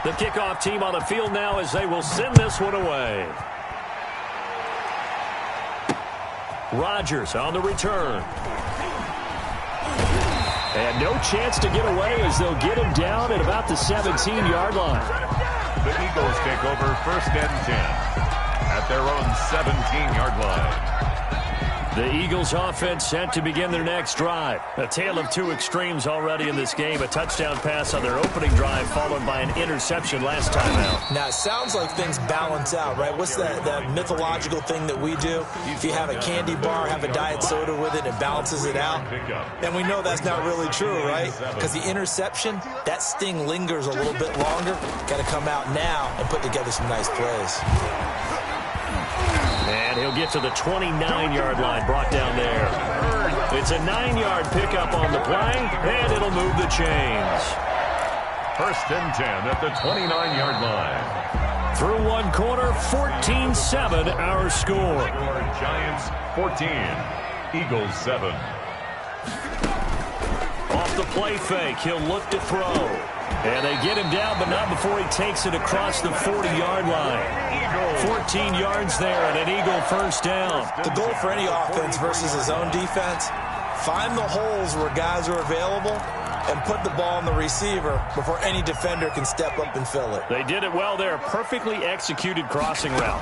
The kickoff team on the field now as they will send this one away. Rodgers on the return. And no chance to get away as they'll get him down at about the 17-yard line. The Eagles take over 1st and 10 at their own 17-yard line. The Eagles offense set to begin their next drive. A tale of two extremes already in this game. A touchdown pass on their opening drive followed by an interception last time out. Now, it sounds like things balance out, right? What's that mythological thing that we do? If you have a candy bar, have a diet soda with it, it balances it out. And we know that's not really true, right? Because the interception, that sting lingers a little bit longer. Got to come out now and put together some nice plays. And he'll get to the 29-yard line, brought down there. It's a 9-yard pickup on the play, and it'll move the chains. 1st and 10 at the 29-yard line. Through one quarter, 14-7 our score. Giants 14, Eagles 7. Off the play fake, he'll look to throw. And they get him down, but not before he takes it across the 40-yard line. 14 yards there and an Eagle first down. The goal for any offense versus his own defense, find the holes where guys are available and put the ball on the receiver before any defender can step up and fill it. They did it well there. Perfectly executed crossing route.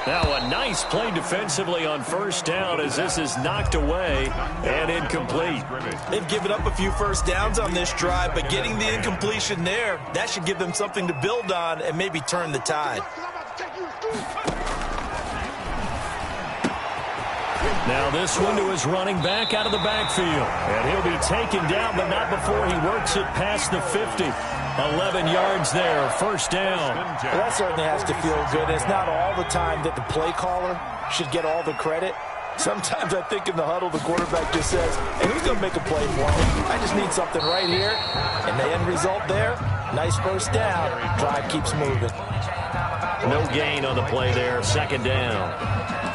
Now a nice play defensively on 1st down as this is knocked away and incomplete. They've given up a few first downs on this drive, but getting the incompletion there, that should give them something to build on and maybe turn the tide. Now this one to his running back out of the backfield. And he'll be taken down, but not before he works it past the 50. 11 yards there, 1st down. Well, that certainly has to feel good. It's not all the time that the play caller should get all the credit. Sometimes I think in the huddle, the quarterback just says, hey, who's going to make a play for me? I just need something right here. And the end result there, nice 1st down. Drive keeps moving. No gain on the play there, 2nd down.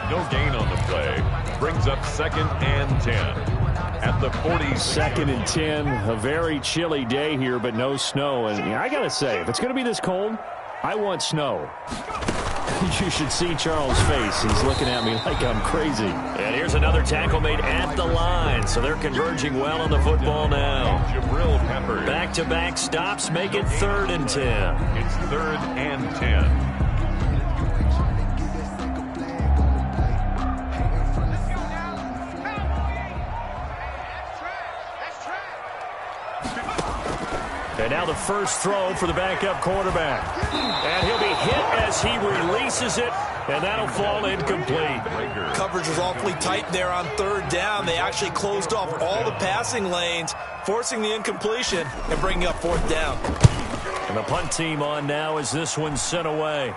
No gain on the play. Brings up 2nd and 10. At the 42nd and 10, a very chilly day here, but no snow. And I got to say, if it's going to be this cold, I want snow. You should see Charles' face. He's looking at me like I'm crazy. And here's another tackle made at the line, so they're converging well on the football now. Back-to-back stops make it 3rd and 10. It's 3rd and 10. And now the first throw for the backup quarterback. And he'll be hit as he releases it, and that'll fall incomplete. Coverage was awfully tight there on 3rd down. They actually closed off all the passing lanes, forcing the incompletion and bringing up 4th down. And the punt team on now as this one's sent away.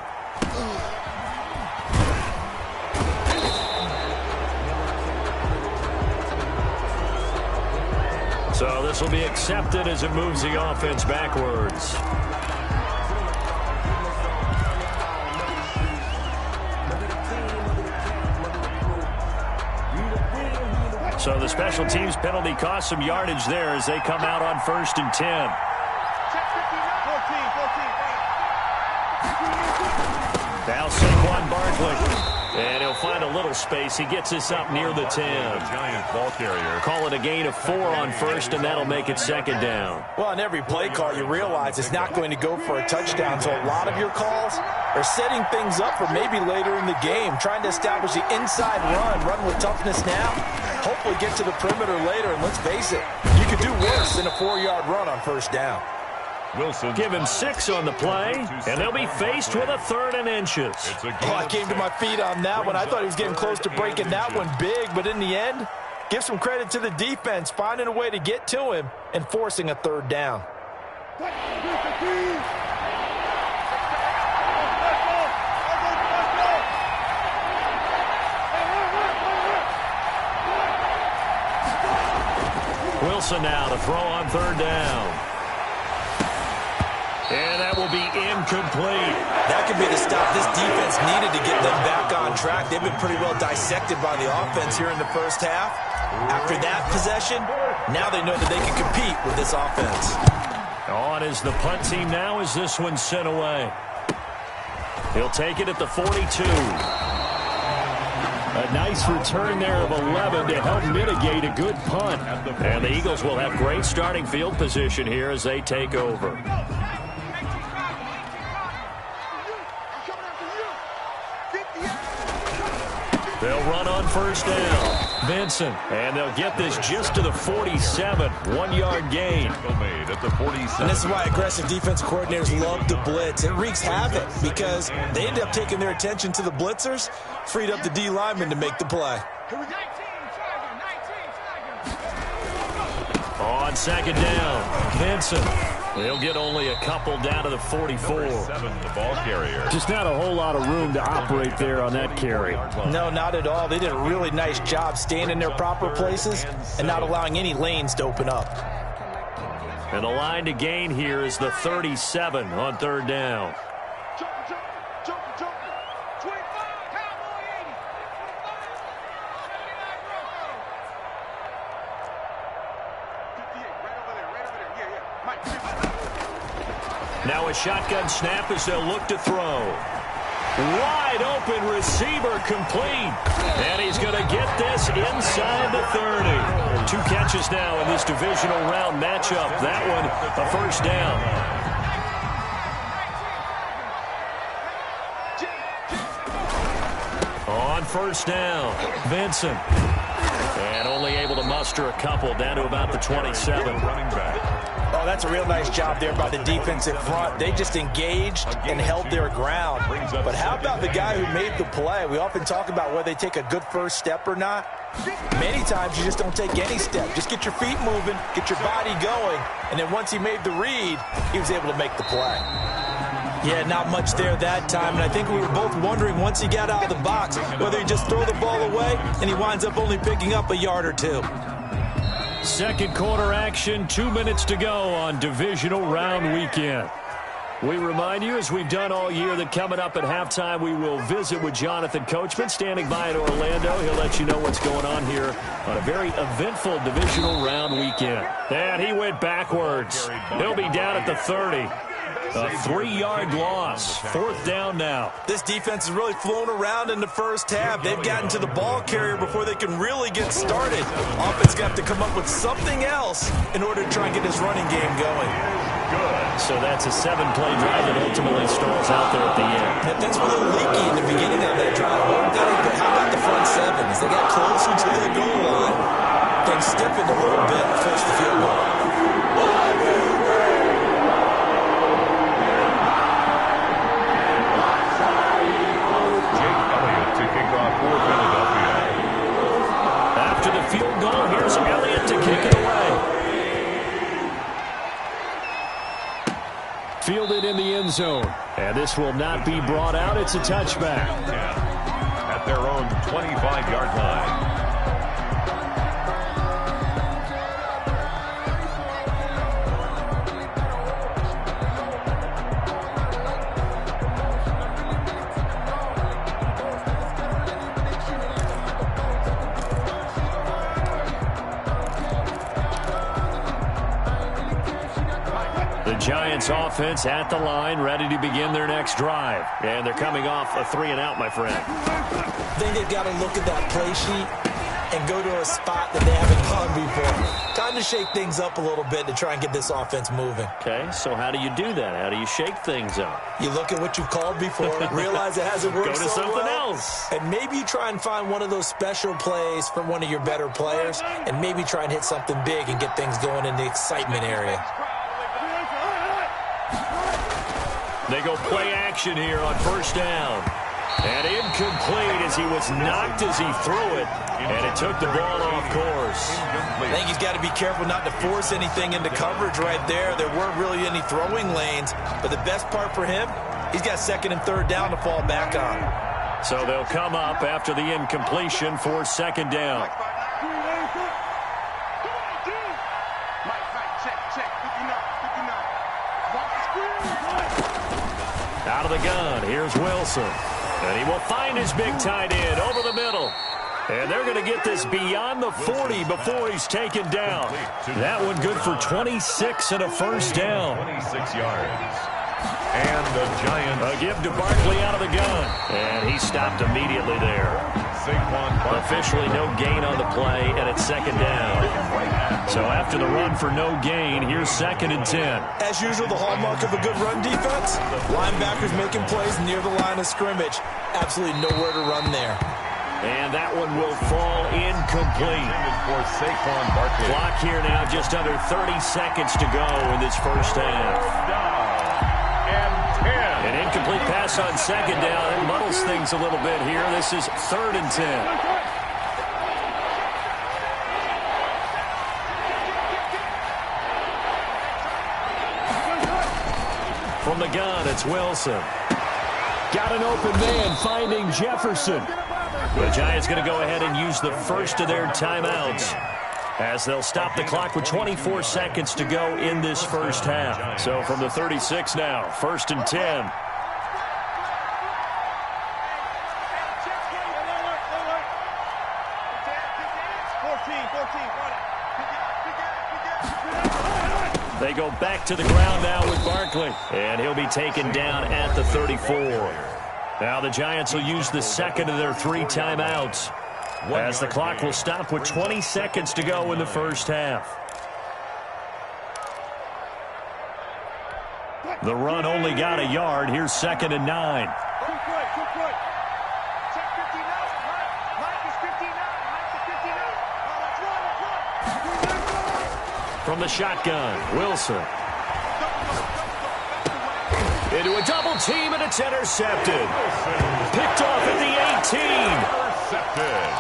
So this will be accepted as it moves the offense backwards. So the special teams penalty cost some yardage there as they come out on 1st and 10. Now Saquon Barkley. And he'll find a little space. He gets this up near the 10. Giant ball carrier. Call it a gain of 4 on 1st, and that'll make it 2nd down. Well, on every play call, you realize it's not going to go for a touchdown. So a lot of your calls are setting things up for maybe later in the game, trying to establish the inside run with toughness now. Hopefully get to the perimeter later, and let's face it, you could do worse than a 4-yard run on 1st down. Wilson. Give him 6 on the play, and they'll be faced with a 3rd and inches. Oh, I came to my feet on that one. I thought he was getting close to breaking that one big, but in the end, give some credit to the defense, finding a way to get to him and forcing a 3rd down. Wilson now to throw on 3rd down. And that will be incomplete. That could be the stop this defense needed to get them back on track. They've been pretty well dissected by the offense here in the 1st half. After that possession, Now they know that they can compete with this offense. On is the punt team now as this one's sent away. He'll take it at the 42. A nice return there of 11 to help mitigate a good punt. And the Eagles will have great starting field position here as they take over. They'll run on first down. Vincent, and they'll get this just to the 47. 1-yard gain. And this is why aggressive defense coordinators love to blitz. It wreaks havoc because they end up taking their attention to the blitzers, freed up the D lineman to make the play. On second down, Vincent. They'll get only a couple down to the 44. 7, the ball carrier. Just not a whole lot of room to operate there on that carry. No, not at all. They did a really nice job staying in their proper places and not allowing any lanes to open up. And the line to gain here is the 37 on third down. Now a shotgun snap as they'll look to throw. Wide open receiver complete. And he's going to get this inside the 30. 2 catches now in this divisional round matchup. That one a first down. On first down, Vincent. And only able to muster a couple down to about the 27. Running back. Oh, that's a real nice job there by the defense in front. They just engaged and held their ground. But how about the guy who made the play? We often talk about whether they take a good first step or not. Many times you just don't take any step. Just get your feet moving, get your body going, and then once he made the read, he was able to make the play. Yeah, not much there that time, and I think we were both wondering once he got out of the box whether he just throw the ball away and he winds up only picking up a yard or 2. Second quarter action, 2 minutes to go on divisional round weekend. We remind you, as we've done all year, that coming up at halftime, we will visit with Jonathan Coachman, standing by in Orlando. He'll let you know what's going on here on a very eventful divisional round weekend. And he went backwards. He'll be down at the 30. A 3-yard loss. Fourth down now. This defense has really flown around in the first half. They've gotten to the ball carrier before they can really get started. Offense got to come up with something else in order to try and get this running game going. Good. So that's a 7-play drive that ultimately stalls out there at the end. And things were a little leaky in the beginning of that drive. How about the front 7? As they got closer to the goal line, things stiffened a little bit and forced the field goal. After the field goal, here's Elliott to kick it away. Fielded in the end zone. And this will not be brought out. It's a touchback. At their own 25-yard line. Giants offense at the line, ready to begin their next drive. And they're coming off a 3-and-out, my friend. I think they've got to look at that play sheet and go to a spot that they haven't gone before. Time to shake things up a little bit to try and get this offense moving. Okay, so how do you do that? How do you shake things up? You look at what you've called before, realize it hasn't worked Go to so something well, else. and maybe you try and find one of those special plays from one of your better players, and maybe try and hit something big and get things going in the excitement area. They go play action here on first down. And incomplete as he was knocked as he threw it. And it took the ball off course. I think he's got to be careful not to force anything into coverage right there. There weren't really any throwing lanes. But the best part for him, he's got second and third down to fall back on. So they'll come up after the incompletion for second down. Out of the gun, here's Wilson. And he will find his big tight end over the middle. And they're going to get this beyond the 40 before he's taken down. That one good for 26 and a first down. 26 yards. And the Giants. A give to Barkley out of the gun. And he stopped immediately there. Officially no gain on the play, and it's second down. So after the run for no gain, here's 2nd and 10. As usual, the hallmark of a good run defense, linebackers making plays near the line of scrimmage. Absolutely nowhere to run there. And that one will fall incomplete. For Saquon Barkley. Clock here now, just under 30 seconds to go in this first half. An incomplete pass on second down. It muddles things a little bit here. This is 3rd and 10. From the gun, it's Wilson. Got an open man, finding Jefferson. The Giants going to go ahead and use the first of their timeouts, as they'll stop the clock with 24 seconds to go in this first half. So from the 36 now, 1st and 10. They go back to the ground now with Barkley, and he'll be taken down at the 34. Now the Giants will use the second of their 3 timeouts, as the clock will stop with 20 seconds to go in the first half. The run only got a yard. Here's 2nd and 9. From the shotgun, Wilson. Into a double team, and it's intercepted. Picked off at the 18. Intercepted.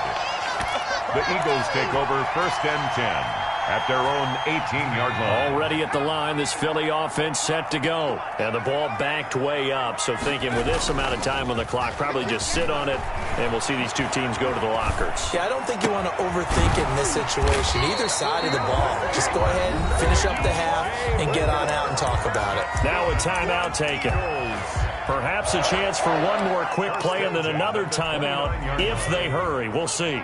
The Eagles take over 1st and 10 at their own 18-yard line. Already at the line, this Philly offense set to go. And the ball backed way up, so thinking with this amount of time on the clock, probably just sit on it, and we'll see these two teams go to the lockers. Yeah, I don't think you want to overthink it in this situation. Either side of the ball. Just go ahead and finish up the half and get on out and talk about it. Now a timeout taken. Perhaps a chance for one more quick play and then another timeout if they hurry. We'll see.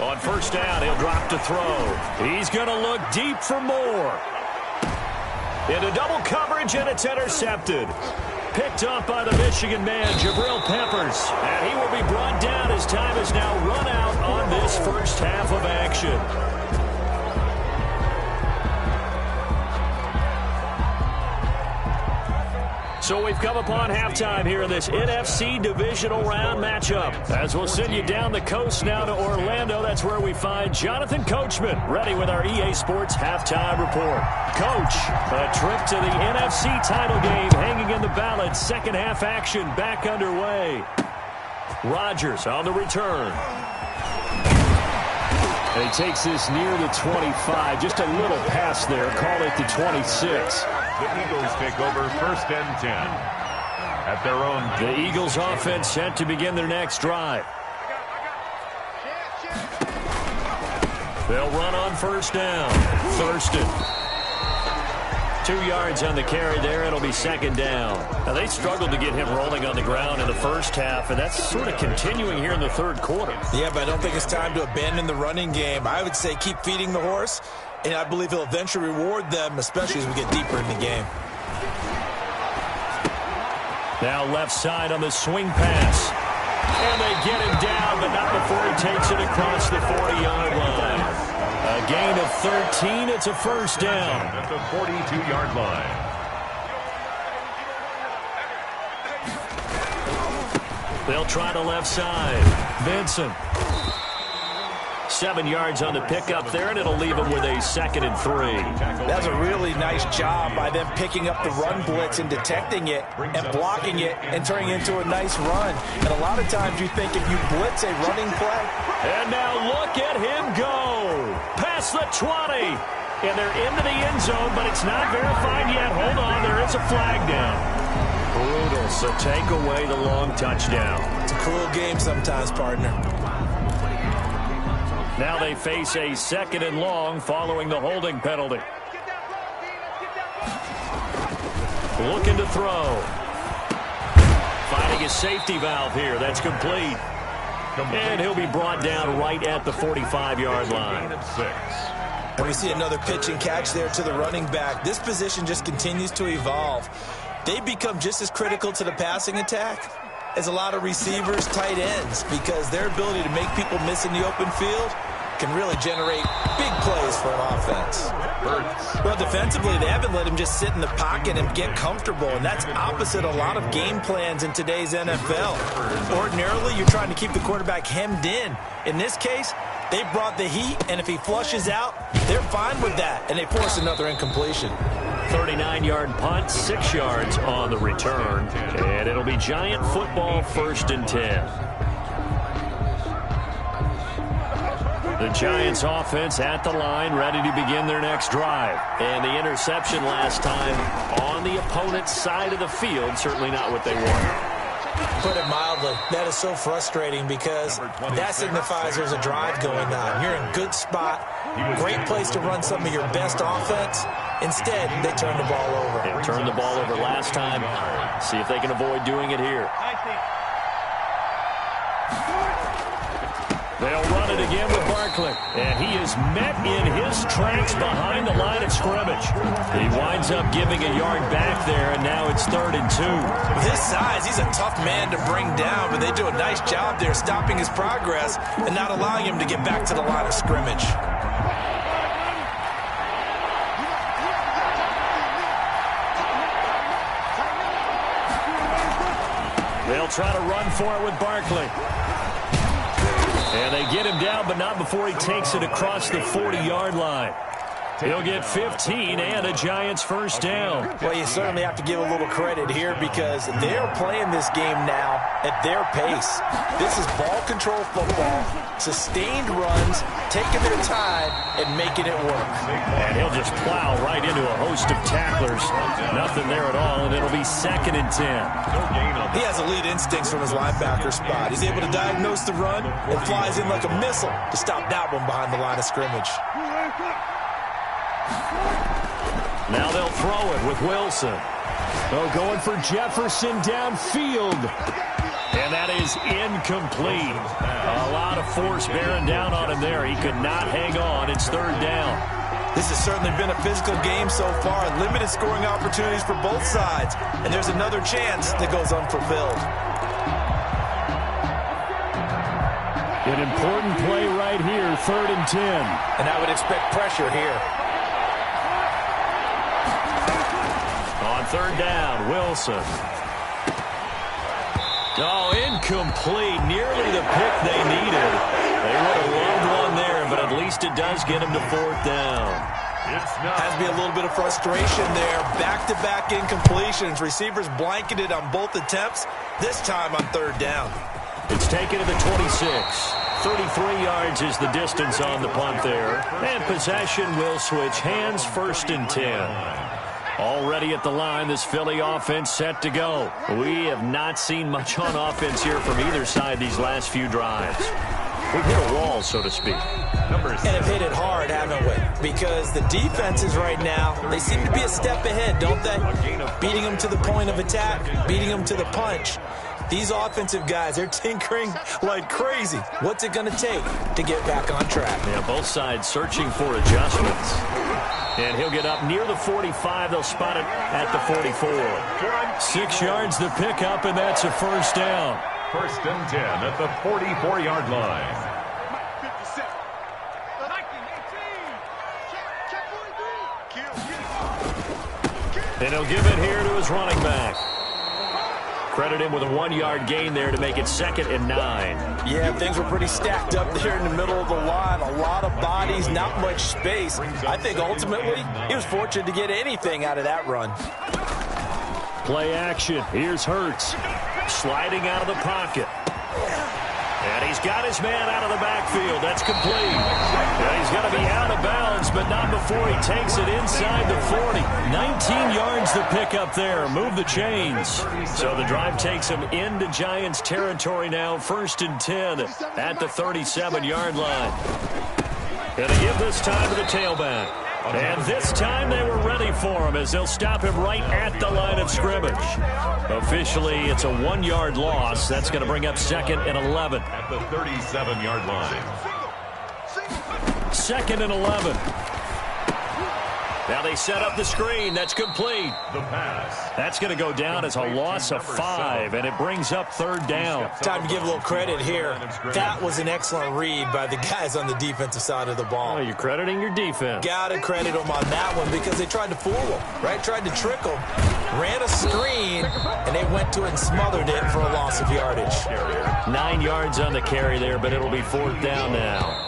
On first down, he'll drop to throw. He's going to look deep for more. Into double coverage, and it's intercepted. Picked up by the Michigan man, Jabril Peppers. And he will be brought down as time is now run out on this first half of action. So we've come upon halftime here in this NFC divisional round matchup. As we'll send you down the coast now to Orlando, that's where we find Jonathan Coachman, ready with our EA Sports halftime report. Coach, a trip to the NFC title game hanging in the balance. Second half action back underway. Rodgers on the return. And he takes this near the 25. Just a little pass there. Call it the 26. The Eagles take over 1st and 10 at their own. The Eagles offense set to begin their next drive. They'll run on first down. Thurston. 2 yards on the carry there. It'll be 2nd down. Now, they struggled to get him rolling on the ground in the first half, and that's sort of continuing here in the third quarter. Yeah, but I don't think it's time to abandon the running game. I would say keep feeding the horse, and I believe he'll eventually reward them, especially as we get deeper in the game. Now left side on the swing pass. And they get him down, but not before he takes it across the 40-yard line. A gain of 13. It's a first down. At the 42-yard line. They'll try the left side. Benson. 7 yards on the pickup there, and it'll leave him with a 2nd and 3. That's a really nice job by them picking up the run blitz and detecting it and blocking it and turning it into a nice run. And a lot of times you think if you blitz a running play. And now look at him go. Past the 20. And they're into the end zone, but it's not verified yet. Hold on, there is a flag down. Brutal, so take away the long touchdown. It's a cruel game sometimes, partner. Now they face a 2nd and long following the holding penalty. Looking to throw. finding his safety valve here. That's complete. And he'll be brought down right at the 45-yard line. And we see another pitch and catch there to the running back. This position just continues to evolve. They become just as critical to the passing attack as a lot of receivers, tight ends, because their ability to make people miss in the open field can really generate big plays for an offense. Well, defensively, they haven't let him just sit in the pocket and get comfortable, and that's opposite a lot of game plans in today's NFL. Ordinarily, you're trying to keep the quarterback hemmed in. In this case, they brought the heat, and if he flushes out, they're fine with that, and they force another incompletion. 39-yard punt, 6 yards on the return, and it'll be Giant football, 1st and 10. The Giants offense at the line, ready to begin their next drive. And the interception last time on the opponent's side of the field, certainly not what they wanted. Put it mildly, that is so frustrating because that signifies there's a drive going on. You're in good spot, great place to run some of your best offense. Instead, they turn the ball over. They turned the ball over last time. See if they can avoid doing it here. They'll run it again with Barkley. And he is met in his tracks behind the line of scrimmage. He winds up giving a yard back there, and now it's 3rd and 2. With his size, he's a tough man to bring down, but they do a nice job there stopping his progress and not allowing him to get back to the line of scrimmage. They'll try to run for it with Barkley. And they get him down, but not before he takes it across the 40-yard line. He'll get 15 and a Giants first down. Well, you certainly have to give a little credit here because they're playing this game now at their pace. This is ball control football, sustained runs, taking their time and making it work. And he'll just plow right into a host of tacklers. Nothing there at all, and it'll be 2nd and 10. He has elite instincts from his linebacker spot. He's able to diagnose the run and flies in like a missile to stop that one behind the line of scrimmage. Now they'll throw it with Wilson. Oh, going for Jefferson downfield. And that is incomplete. A lot of force bearing down on him there. He could not hang on. It's 3rd down. This has certainly been a physical game so far. Limited scoring opportunities for both sides. And there's another chance that goes unfulfilled. An important play right here, 3rd and 10. And I would expect pressure here. On 3rd down, Wilson. Oh, incomplete. Nearly the pick they needed. They would have loved one there, but at least it does get them to 4th down. Has to be a little bit of frustration there. Back-to-back incompletions. Receivers blanketed on both attempts, this time on 3rd down. It's taken to the 26. 33 yards is the distance on the punt there. And possession will switch hands, 1st and 10. Already at the line, this Philly offense set to go. We have not seen much on offense here from either side these last few drives. We've hit a wall, so to speak. And have hit it hard, haven't we? Because the defenses right now, they seem to be a step ahead, don't they? Beating them to the point of attack, beating them to the punch. These offensive guys, they're tinkering like crazy. What's it going to take to get back on track? Yeah, both sides searching for adjustments. And he'll get up near the 45. They'll spot it at the 44. 6 yards the pickup, and that's a 1st down. 1st and 10 at the 44-yard line. And he'll give it here to his running back. Credit him with a 1-yard gain there to make it 2nd and 9. Yeah, things were pretty stacked up there in the middle of the line. A lot of bodies, not much space. I think ultimately he was fortunate to get anything out of that run. Play action. Here's Hurts. Sliding out of the pocket. And he's got his man out of the backfield. That's complete. And he's going to be out of bounds, but not before he takes it inside the 40. 19 yards to pick up there. Move the chains. So the drive takes him into Giants territory now. 1st and 10 at the 37-yard line. Going to give this time to the tailback. And this time they were ready for him as they'll stop him right at the line of scrimmage. Officially, it's a 1-yard loss. That's going to bring up 2nd and 11. At the 37-yard line. 2nd and 11. Now they set up the screen. That's complete. The pass. That's going to go down as a loss of 5, and it brings up 3rd down. Time to give a little credit here. That was an excellent read by the guys on the defensive side of the ball. Oh, you're crediting your defense. Got to credit them on that one because they tried to fool them, right? Tried to trick them. Ran a screen, and they went to it and smothered it for a loss of yardage. 9 yards on the carry there, but it'll be 4th down now.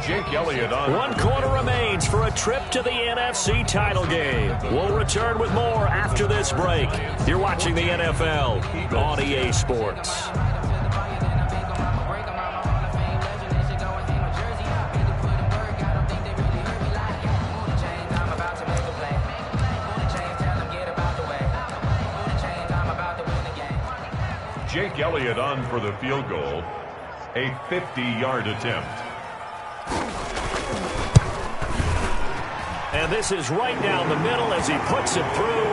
Jake Elliott on. 1 quarter remains for a trip to the NFC title game. We'll return with more after this break. You're watching the NFL on EA Sports. Jake Elliott on for the field goal. A 50-yard attempt. And this is right down the middle as he puts it through.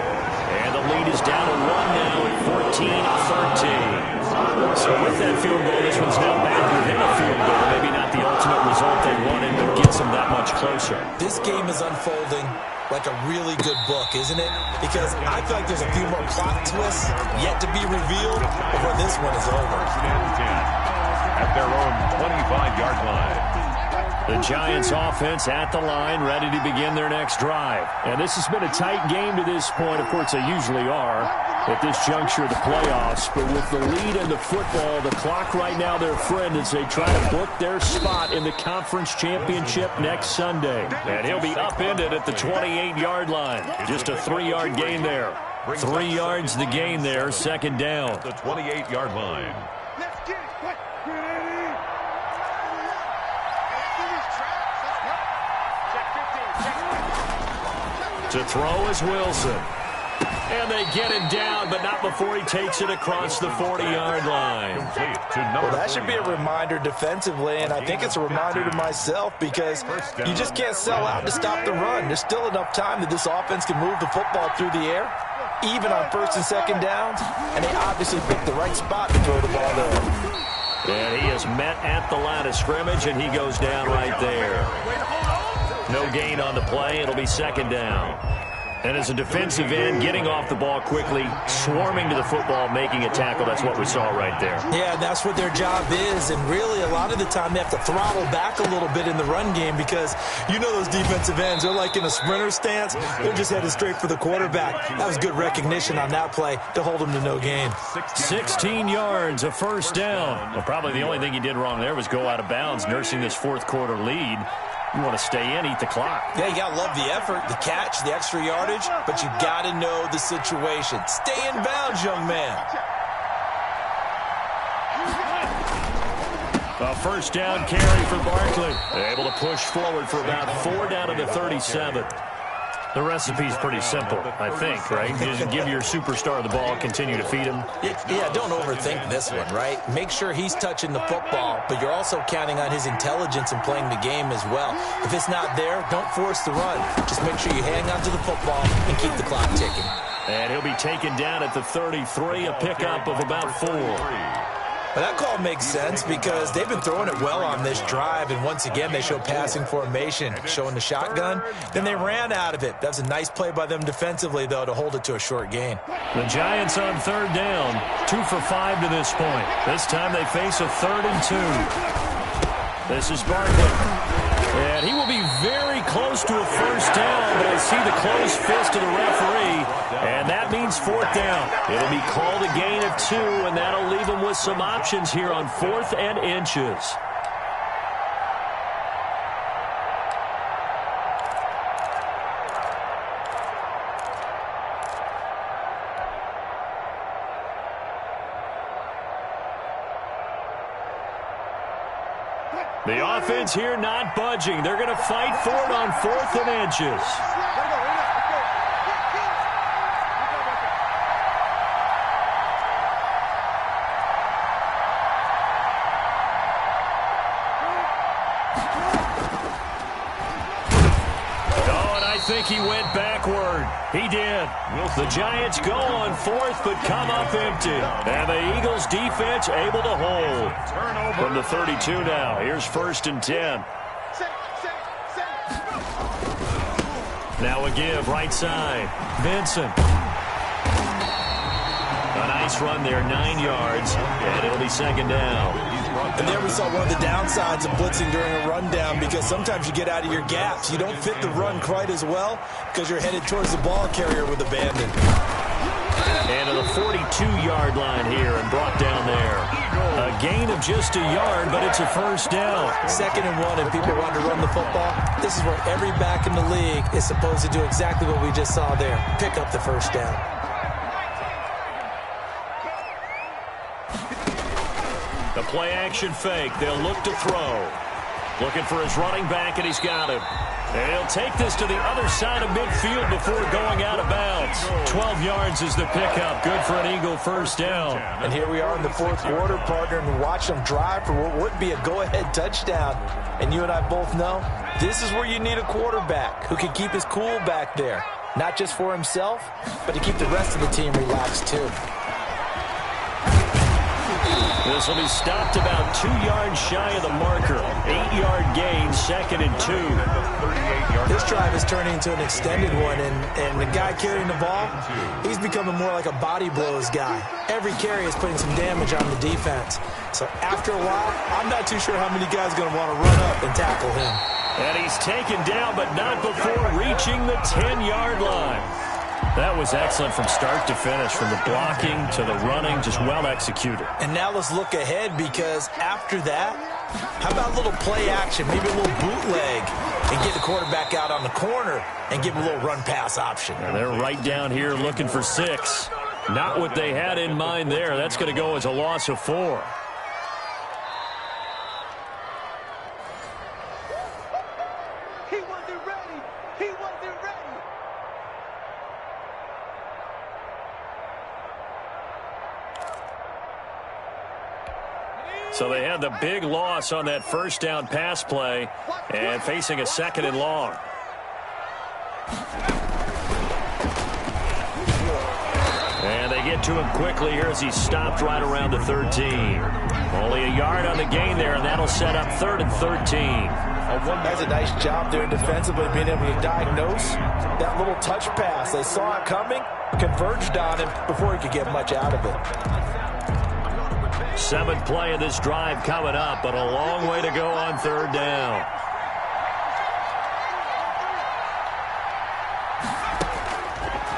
And the lead is down to 1 now at 14-13. So with that field goal, this one's now back within a field goal. Maybe not the ultimate result they wanted, but gets them that much closer. This game is unfolding like a really good book, isn't it? Because I feel like there's a few more plot twists yet to be revealed before this one is over. At their own 25-yard line. The Giants offense at the line, ready to begin their next drive. And this has been a tight game to this point. Of course, they usually are at this juncture of the playoffs. But with the lead in the football, the clock right now their friend as they try to book their spot in the conference championship next Sunday. And he'll be upended at the 28-yard line. Just a 3-yard gain there. 3 yards the gain there, 2nd down. The 28-yard line. To throw is Wilson. And they get him down, but not before he takes it across the 40-yard line. Well, that should be a reminder defensively, and I think it's a reminder to myself because you just can't sell out to stop the run. There's still enough time that this offense can move the football through the air, even on 1st and 2nd downs, and they obviously picked the right spot to throw the ball there. And he is met at the line of scrimmage, and he goes down right there. No gain on the play. It'll be 2nd down. And as a defensive end, getting off the ball quickly, swarming to the football, making a tackle. That's what we saw right there. Yeah, that's what their job is. And really, a lot of the time, they have to throttle back a little bit in the run game because you know those defensive ends, they're like in a sprinter stance. They're just headed straight for the quarterback. That was good recognition on that play to hold them to no gain. 16 yards, a 1st down. Well, probably the only thing he did wrong there was go out of bounds, nursing this 4th quarter lead. You want to stay in, eat the clock. Yeah, you got to love the effort, the catch, the extra yardage, but you got to know the situation. Stay in bounds, young man. A 1st down carry for Barkley. They're able to push forward for about 4 down to the 37. The recipe's pretty simple, I think, right? You just give your superstar the ball, continue to feed him. Yeah, don't overthink this one, right? Make sure he's touching the football, but you're also counting on his intelligence in playing the game as well. If it's not there, don't force the run. Just make sure you hang on to the football and keep the clock ticking. And he'll be taken down at the 33, a pickup of about 4. But that call makes sense because they've been throwing it well on this drive, and once again they show passing formation, showing the shotgun. Then they ran out of it. That's a nice play by them defensively, though, to hold it to a short gain. The Giants on 3rd down, 2 for 5 to this point. This time they face a 3rd and 2. This is Barkley. And he will be very close to a 1st down, but I see the closed fist of the referee, and that means 4th down. It'll be called a gain of 2, and that'll leave them with some options here on 4th and inches. The offense here not budging. They're going to fight for it on 4th and inches. think he went backward? He did. The Giants go on fourth, but come up empty. And the Eagles defense able to hold. From the 32 now, here's 1st and 10. Now a give, right side. Benson. A nice run there, 9 yards, and it'll be 2nd down. And there we saw one of the downsides of blitzing during a rundown, because sometimes you get out of your gaps. You don't fit the run quite as well because you're headed towards the ball carrier with abandon. And to the 42-yard line here and brought down there. A gain of just a yard, but it's a 1st down. 2nd and 1, and people want to run the football. This is where every back in the league is supposed to do exactly what we just saw there. Pick up the 1st down. The play-action fake. They'll look to throw. Looking for his running back, and he's got him. And he'll take this to the other side of midfield before going out of bounds. 12 yards is the pickup. Good for an Eagle 1st down. And here we are in the 4th quarter, partner, and watch them drive for what would be a go-ahead touchdown. And you and I both know this is where you need a quarterback who can keep his cool back there. Not just for himself, but to keep the rest of the team relaxed, too. This will be stopped about 2 yards shy of the marker. 8-yard gain, 2nd and 2. This drive is turning into an extended one, and the guy carrying the ball, he's becoming more like a body blows guy. Every carry is putting some damage on the defense. So after a while, I'm not too sure how many guys are going to want to run up and tackle him. And he's taken down, but not before reaching the 10-yard line. That was excellent from start to finish, from the blocking to the running, just well executed. And now let's look ahead, because after that, how about a little play action, maybe a little bootleg, and get the quarterback out on the corner and give him a little run-pass option. And they're right down here looking for 6. Not what they had in mind there. That's going to go as a loss of 4. He wasn't ready. He wasn't ready. So they had the big loss on that 1st down pass play and facing a 2nd and long. And they get to him quickly here as he's stopped right around the 13. Only a yard on the gain there, and that'll set up 3rd and 13. That's a nice job there defensively, being able to diagnose that little touch pass. They saw it coming, converged on him before he could get much out of it. 7th play of this drive coming up, but a long way to go on 3rd down.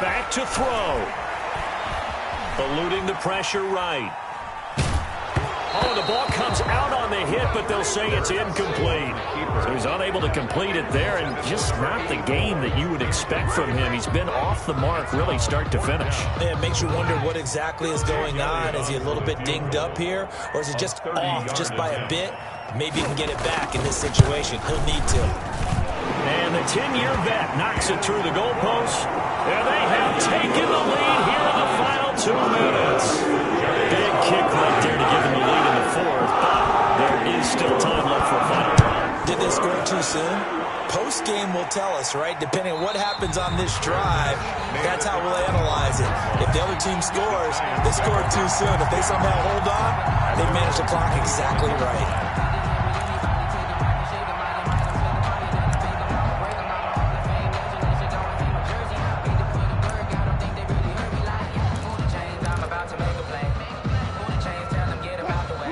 Back to throw. Eluding the pressure right. Oh, the ball comes out on the hit, but they'll say it's incomplete. So he's unable to complete it there, and just not the game that you would expect from him. He's been off the mark really start to finish. Yeah, it makes you wonder what exactly is going on. Is he a little bit dinged up here, or is it just off just by a bit? Maybe he can get it back in this situation. He'll need to. And the 10-year vet knocks it through the goalpost. And they have taken the lead here in the final 2 minutes. Big kick right there to give them the lead in the 4th, but there is still time left for a final drive. Did they score too soon? Post-game will tell us, right? Depending on what happens on this drive, that's how we'll analyze it. If the other team scores, they scored too soon. If they somehow hold on, they've managed the clock exactly right.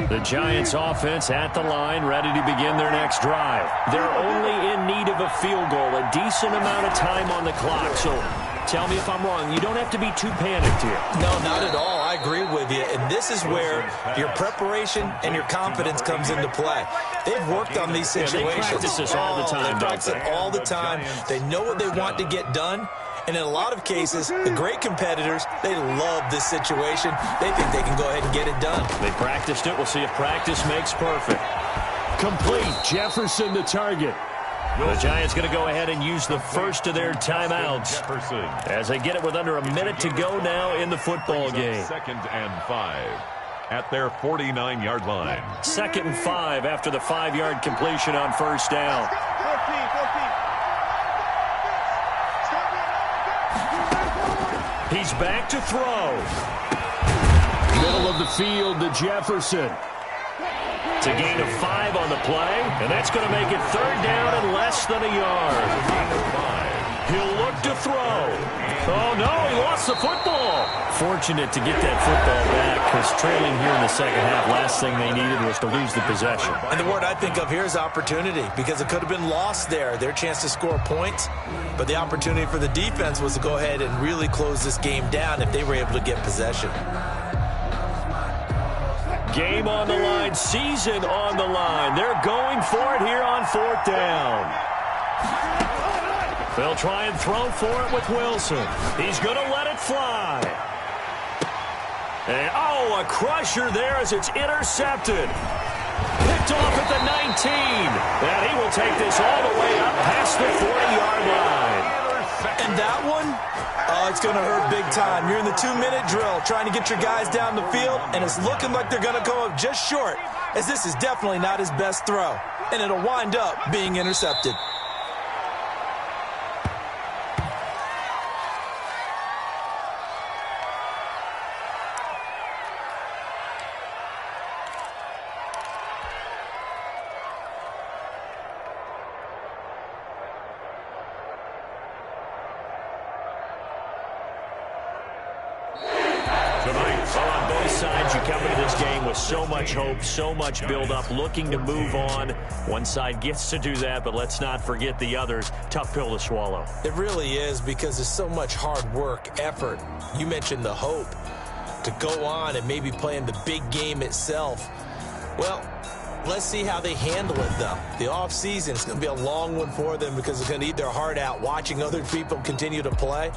The Giants offense at the line, ready to begin their next drive. They're only in need of a field goal, a decent amount of time on the clock. So tell me if I'm wrong. You don't have to be too panicked here. No, not at all. I agree with you. And this is where your preparation and your confidence comes into play. They've worked on these situations. They practice this all the time. They practice it all the time. They know what they want to get done. And in a lot of cases, the great competitors, they love this situation. They think they can go ahead and get it done. They practiced it. We'll see if practice makes perfect. Complete. Jefferson the target. The Giants going to go ahead and use the first of their timeouts as they get it with under a minute to go now in the football game. 2nd and 5 at their 49-yard line. 2nd and 5 after the 5-yard completion on 1st down. He's back to throw. Middle of the field to Jefferson. It's a gain of 5 on the play, and that's going to make it 3rd down and less than a yard. He'll look to throw. Oh, no, he lost the football. Fortunate to get that football back, because trailing here in the second half, last thing they needed was to lose the possession. And the word I think of here is opportunity, because it could have been lost there, their chance to score points. But the opportunity for the defense was to go ahead and really close this game down if they were able to get possession. Game on the line, season on the line. They're going for it here on 4th down. They'll try and throw for it with Wilson. He's going to let it fly. And, oh, a crusher there as it's intercepted. Picked off at the 19. And he will take this all the way up past the 40-yard line. And that one, it's going to hurt big time. You're in the 2-minute drill trying to get your guys down the field, and it's looking like they're going to go up just short, as this is definitely not his best throw. And it'll wind up being intercepted. On both sides, you come into this game with so much hope, so much build-up, looking to move on. One side gets to do that, but let's not forget the others. Tough pill to swallow. It really is, because there's so much hard work, effort. You mentioned the hope to go on and maybe play in the big game itself. Well, let's see how they handle it, though. The offseason is going to be a long one for them, because it's going to eat their heart out watching other people continue to play.